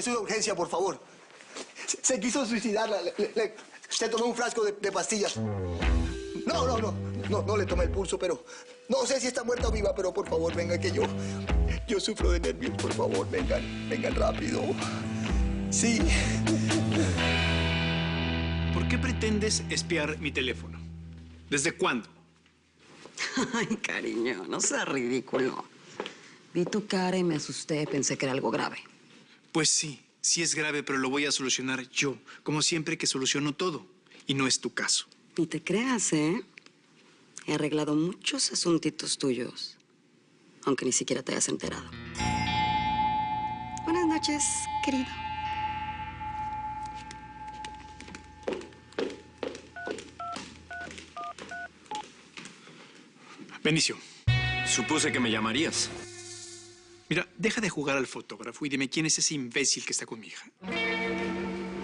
es una urgencia, por favor. Se quiso suicidar. Se tomó un frasco de pastillas. No le tomé el pulso, pero... No sé si está muerta o viva, pero por favor, venga, que yo sufro de nervios. Por favor, vengan rápido. Sí. ¿Por qué pretendes espiar mi teléfono? ¿Desde cuándo? Ay, cariño, no seas ridículo. Vi tu cara y me asusté. Pensé que era algo grave. Pues sí es grave, pero lo voy a solucionar yo. Como siempre que soluciono todo. Y no es tu caso. Ni te creas, ¿eh? He arreglado muchos asuntitos tuyos. Aunque ni siquiera te hayas enterado. Buenas noches, querido. Benicio. Supuse que me llamarías. Mira, deja de jugar al fotógrafo y dime quién es ese imbécil que está con mi hija.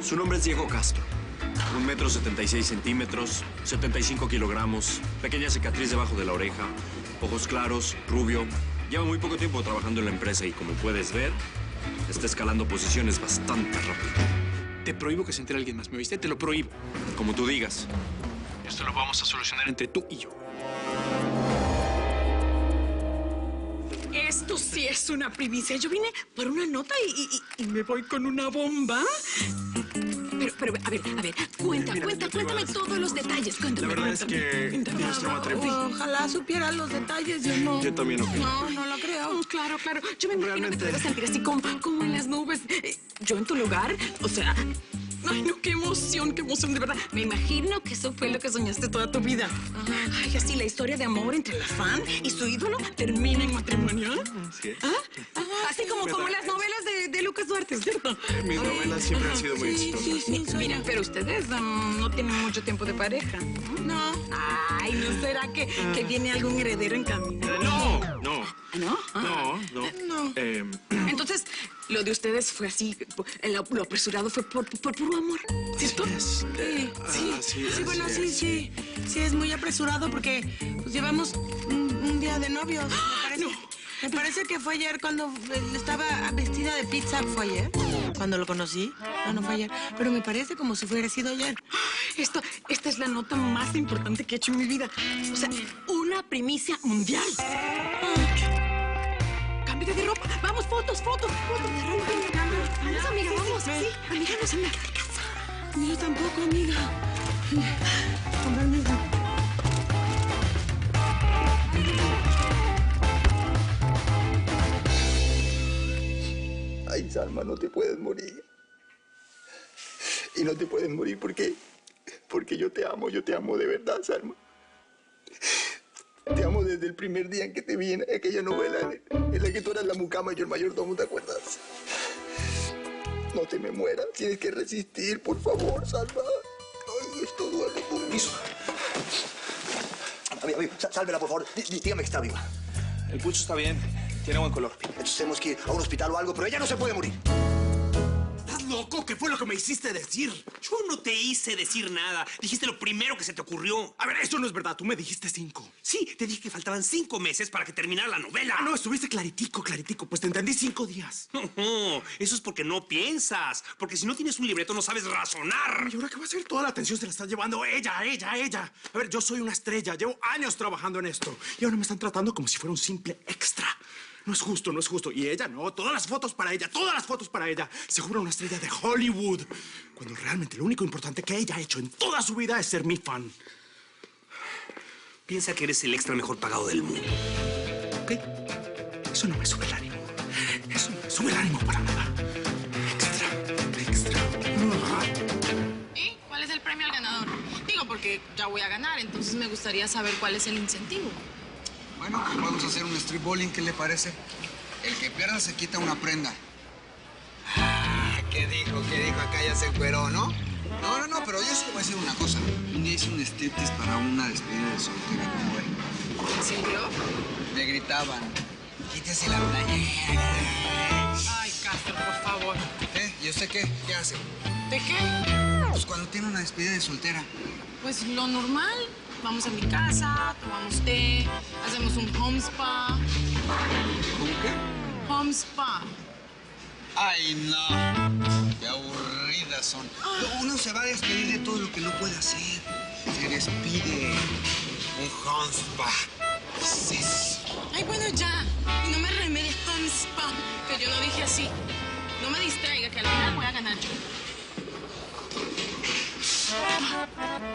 Su nombre es Diego Castro. 1,76 m, 75 kilogramos, pequeña cicatriz debajo de la oreja, ojos claros, rubio. Lleva muy poco tiempo trabajando en la empresa y, como puedes ver, está escalando posiciones bastante rápido. Te prohíbo que se entere alguien más, ¿me oíste? Te lo prohíbo. Como tú digas. Esto lo vamos a solucionar entre tú y yo. Esto sí es una primicia. Yo vine por una nota y me voy con una bomba. Pero, a ver, cuéntame todos los detalles. Cuéntame. La verdad es que nuestro matrimonio... Ojalá supiera los detalles, yo no. Yo también no creo. No lo creo. Claro. Yo me imagino que te debes sentir así como en las nubes. Yo en tu lugar, o sea... Ay, no, qué emoción, de verdad. Me imagino que eso fue lo que soñaste toda tu vida. Ay, así la historia de amor entre la fan y su ídolo termina en matrimonio. Sí. Así como las novelas de Lucas Duarte, ¿cierto? Mis novelas siempre han sido muy exitosas. Sí, mira, pero ustedes no tienen mucho tiempo de pareja. No. Ay, ¿no será que viene algún heredero en camino? No. No. Entonces, lo de ustedes fue así, lo apresurado fue por puro amor, ¿cierto? Sí, Bueno, sí, es muy apresurado porque pues, llevamos un día de novios, me parece. No. Me parece que fue ayer cuando estaba vestida de pizza. ¿Fue ayer? ¿Cuando lo conocí? No fue ayer. Pero me parece como si hubiera sido ayer. Esta es la nota más importante que he hecho en mi vida. O sea, una primicia mundial. Cámbiate de ropa. Vamos, fotos. Vamos, amiga, vamos. Sí, amiga, no se me queda en casa. Yo tampoco, amiga. Con permiso. Ay, Salma, no te puedes morir. Y no te puedes morir porque yo te amo de verdad, Salma. Te amo desde el primer día en que te vi en aquella novela en la que tú eras la mucama y yo el mayordomo, ¿te acuerdas? No te me mueras, tienes que resistir, por favor, Salma. Ay, esto duele mucho. Amigo, sálvela, por favor. Dígame que está viva. El pulso está bien. Tiene buen color. Entonces tenemos que ir a un hospital o algo, pero ella no se puede morir. ¿Estás loco? ¿Qué fue lo que me hiciste decir? Yo no te hice decir nada. Dijiste lo primero que se te ocurrió. A ver, eso no es verdad. Tú me dijiste 5. Sí, te dije que faltaban 5 meses para que terminara la novela. Ah, no, estuviste claritico. Pues te entendí 5 días. No, eso es porque no piensas. Porque si no tienes un libreto no sabes razonar. ¿Y ahora qué va a hacer? Toda la atención se la está llevando ella. A ver, yo soy una estrella. Llevo años trabajando en esto. Y ahora me están tratando como si fuera un simple extra. No es justo. Y ella no. Todas las fotos para ella. Seguro una estrella de Hollywood. Cuando realmente lo único importante que ella ha hecho en toda su vida es ser mi fan. Piensa que eres el extra mejor pagado del mundo. ¿Ok? Eso no me sube el ánimo. Eso no me sube el ánimo para nada. Extra. ¿Y cuál es el premio al ganador? Digo, porque ya voy a ganar, entonces me gustaría saber cuál es el incentivo. Bueno, pues vamos a hacer un street bowling, ¿qué le parece? El que pierda se quita una prenda. Ah, ¿qué dijo? Acá ya se encueró, ¿no? No, pero yo sí le voy a decir una cosa. Un día hice un striptease para una despedida de soltera como él. ¿En serio? Me gritaban, quítese la playera. Ay, Castro, por favor. ¿Y usted qué? ¿Qué hace? ¿De qué? Pues cuando tiene una despedida de soltera. Pues lo normal. Vamos a mi casa, tomamos té, hacemos un home spa. ¿Cómo qué? Home spa. Ay, no. Qué aburridas son. Uno se va a despedir de todo lo que no puede hacer. Se despide un Hansbach. Sí. Ay, bueno, ya. Y no me remedes con spam, que yo no dije así. No me distraiga, que al final voy a ganar yo.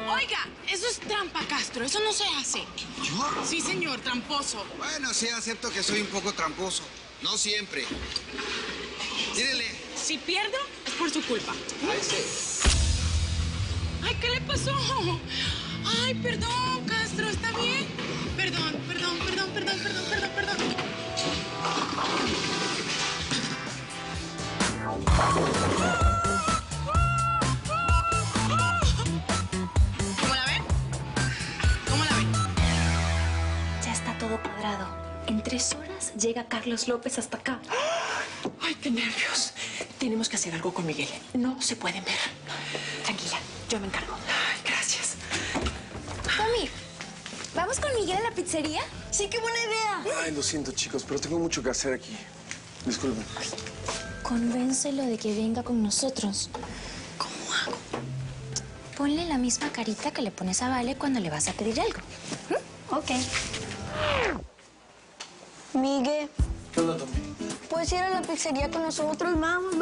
Oiga, eso es trampa, Castro. Eso no se hace. ¿Yo? Sí, señor, tramposo. Bueno, sí, acepto que soy un poco tramposo. No siempre. Tírele. Si pierdo, es por su culpa. Ay, sí. Ay, ¿qué le pasó? Ay, perdón, Castro, ¿está bien? Perdón. ¿Cómo la ven? ¿Cómo la ven? Ya está todo cuadrado. En 3 horas llega Carlos López hasta acá. Ay, qué nervios. Tenemos que hacer algo con Miguel. No se pueden ver. Tranquila, yo me encargo. Ay, gracias. Tommy, ¿vamos con Miguel a la pizzería? Sí, qué buena idea. Ay, lo siento, chicos, pero tengo mucho que hacer aquí. Disculpen. Convéncelo de que venga con nosotros. ¿Cómo hago? Ponle la misma carita que le pones a Vale cuando le vas a pedir algo. Ok. Miguel, ¿Qué onda, Tommy? ¿puedes ir a la pizzería con nosotros? Vamos.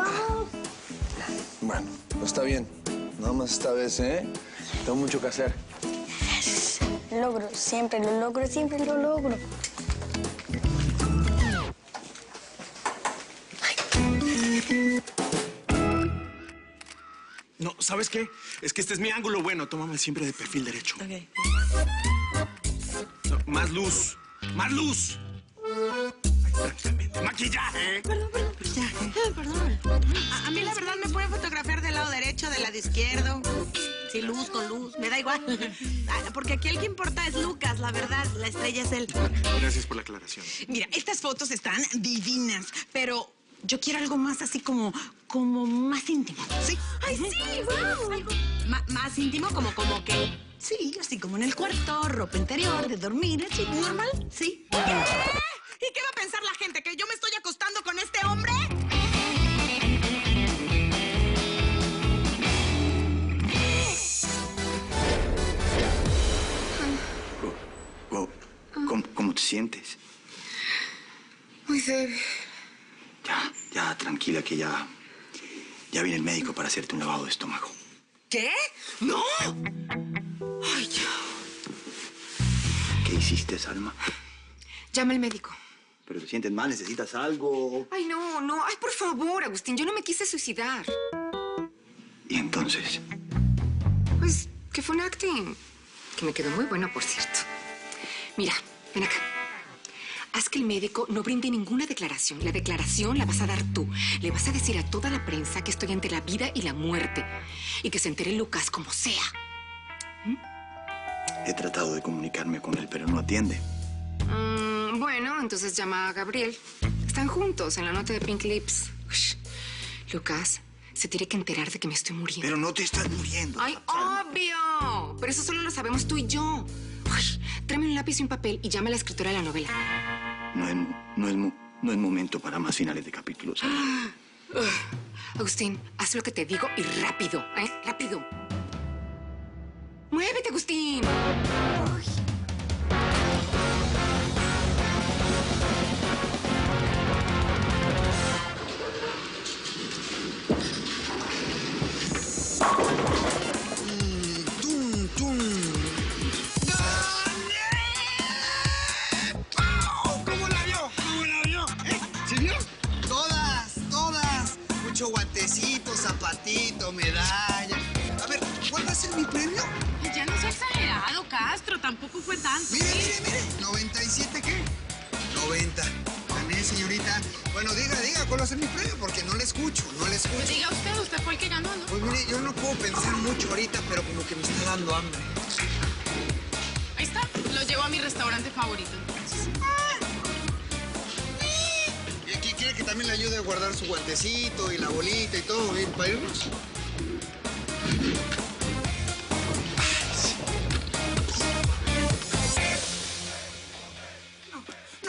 Bueno, está bien. Nada más esta vez, ¿eh? Tengo mucho que hacer. Siempre lo logro. No, ¿sabes qué? Es que este es mi ángulo bueno. Tómame siempre de perfil derecho. Ok. No, más luz. ¡Más luz! Ay, francamente, ¡maquillaje! Perdón. A mí la verdad me pueden fotografiar del lado derecho, del lado izquierdo. Sin luz, con luz, me da igual. Porque aquí el que importa es Lucas, la verdad. La estrella es él. Gracias por la aclaración. Mira, estas fotos están divinas, pero yo quiero algo más así como más íntimo, ¿sí? ¡Ay, sí! ¡Vamos! Algo más íntimo, como que... Sí, así como en el cuarto, ropa interior, de dormir, así, normal, ¿sí? ¿Qué? ¿Y qué va a pensar la gente? ¿Que yo me estoy acostando con este hombre? ¿Cómo te sientes? Muy débil. Ya, tranquila, que ya viene el médico para hacerte un lavado de estómago. ¿Qué? ¡No! Ay, ya. ¿Qué hiciste, Salma? Llama al médico. ¿Pero te sientes mal? ¿Necesitas algo? Ay, no. Ay, por favor, Agustín. Yo no me quise suicidar. ¿Y entonces? Pues que fue un acting. Que me quedó muy bueno, por cierto. Mira, ven acá. Haz que el médico no brinde ninguna declaración. La declaración la vas a dar tú. Le vas a decir a toda la prensa que estoy ante la vida y la muerte. Y que se entere Lucas como sea. He tratado de comunicarme con él, pero no atiende. Bueno, entonces llama a Gabriel. Están juntos en la nota de Pink Lips. Ush. Lucas, se tiene que enterar de que me estoy muriendo. Pero no te estás muriendo. ¡Ay, obvio! Pero eso solo lo sabemos tú y yo. Ush. Tráeme un lápiz y un papel y llama a la escritora de la novela. No es momento para más finales de capítulos. Agustín, haz lo que te digo y rápido, ¿eh? ¡Rápido! ¡Muévete, Agustín! Uy. ¡Tum! ¿Cómo la vio? ¿Sí vio? Todas. Mucho guantecito, zapatito, medalla. A ver, ¿cuál va a ser mi premio? Ya no sea exagerado, Castro. Tampoco fue tanto. Mire. ¿97 qué? 90. Gané, señorita. Bueno, diga, ¿cuál va a ser mi premio? Porque no le escucho. Pues diga usted fue el que ganó, ¿no? Pues mire, yo no puedo pensar mucho ahorita, pero como que me está dando hambre. Ahí está. Lo llevo a mi restaurante favorito, entonces. ¿Y aquí quiere que también le ayude a guardar su guantecito y la bolita y todo, bien, para irnos?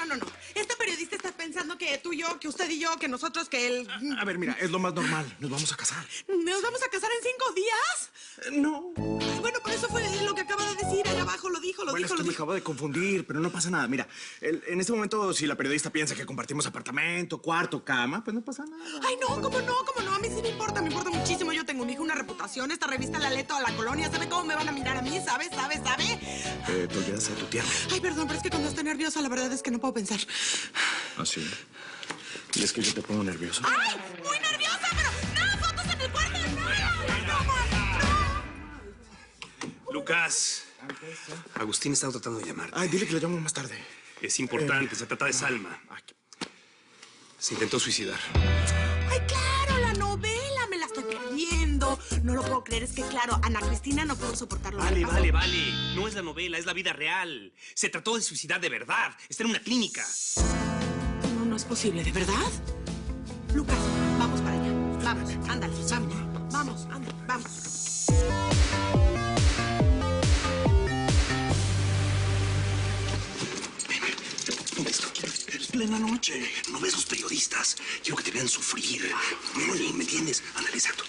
No. Este periodista está pensando que tú y yo, que usted y yo, que nosotros, que él... A ver, mira, es lo más normal. Nos vamos a casar. ¿Nos vamos a casar en 5 días? No. Ay, bueno, pero eso fue lo que acaba de decir. Allá abajo lo dijo, Bueno, es que me acabo de confundir, pero no pasa nada. Mira, en este momento, si la periodista piensa que compartimos apartamento, cuarto, cama, pues no pasa nada. Ay, no, ¿cómo no? ¿Cómo no? A mí sí me importa muchísimo. Yo tengo un hijo, una reputación. Esta revista la lee toda la colonia. ¿Sabe cómo me van a mirar a mí? ¿Sabe? Te olvidas de tu tierra. Ay, perdón, pero es que cuando estoy nerviosa, la verdad es que no puedo pensar. ¿Ah, sí? Y es que yo te pongo nervioso. ¡Ay! ¡Muy nerviosa! ¡Pero no! ¡Fotos en el cuarto! ¡No! Lucas, Agustín estaba tratando de llamarte. Ay, dile que lo llamo más tarde. Es importante, se trata de Salma. Se intentó suicidar. ¡Ay, claro! La novela me la estoy perdiendo. No lo puedo creer, es que claro, Ana Cristina no pudo soportarlo. Vale. No es la novela, es la vida real. Se trató de suicidar de verdad. Está en una clínica. No es posible, ¿de verdad? Lucas, vamos para allá. Vamos, ándale, vamos, ándale, vamos. Es plena noche. No ves los periodistas. Quiero que te vean sufrir. No, ¿me entiendes? Ándale, exacto.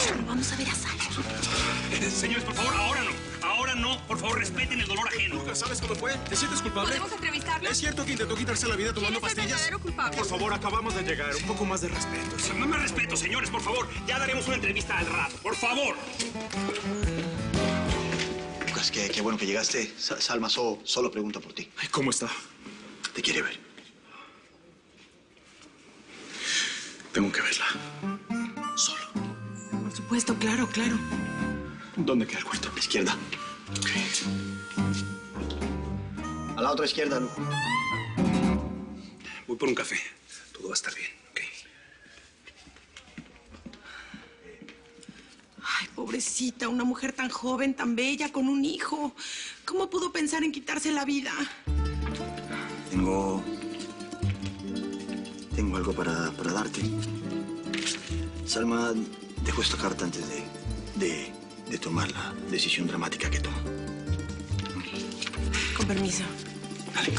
Solo vamos a ver a Salma. Señores, por favor, ahora no. Ahora no. Por favor, respeten el dolor ajeno. Lucas, ¿sabes cómo fue? ¿Te sientes culpable? ¿Podemos entrevistarlo? ¿Es cierto que intentó quitarse la vida tomando ¿Quién es el pastillas? verdadero culpable? Por favor, acabamos de llegar. Un poco más de respeto. ¿Sí? No me respeto, señores, por favor. Ya daremos una entrevista al rato. Por favor. Lucas, qué bueno que llegaste. Salma solo pregunta por ti. Ay, ¿cómo está? Te quiere ver. Tengo que verla. Solo. Por supuesto, claro. ¿Dónde queda el cuarto? A la izquierda. Ok. A la otra izquierda, Lu. Voy por un café. Todo va a estar bien, ¿ok? Ay, pobrecita, una mujer tan joven, tan bella, con un hijo. ¿Cómo pudo pensar en quitarse la vida? Tengo algo para darte. Salma dejó esta carta antes de tomar la decisión dramática que tomó. Con permiso. Dale.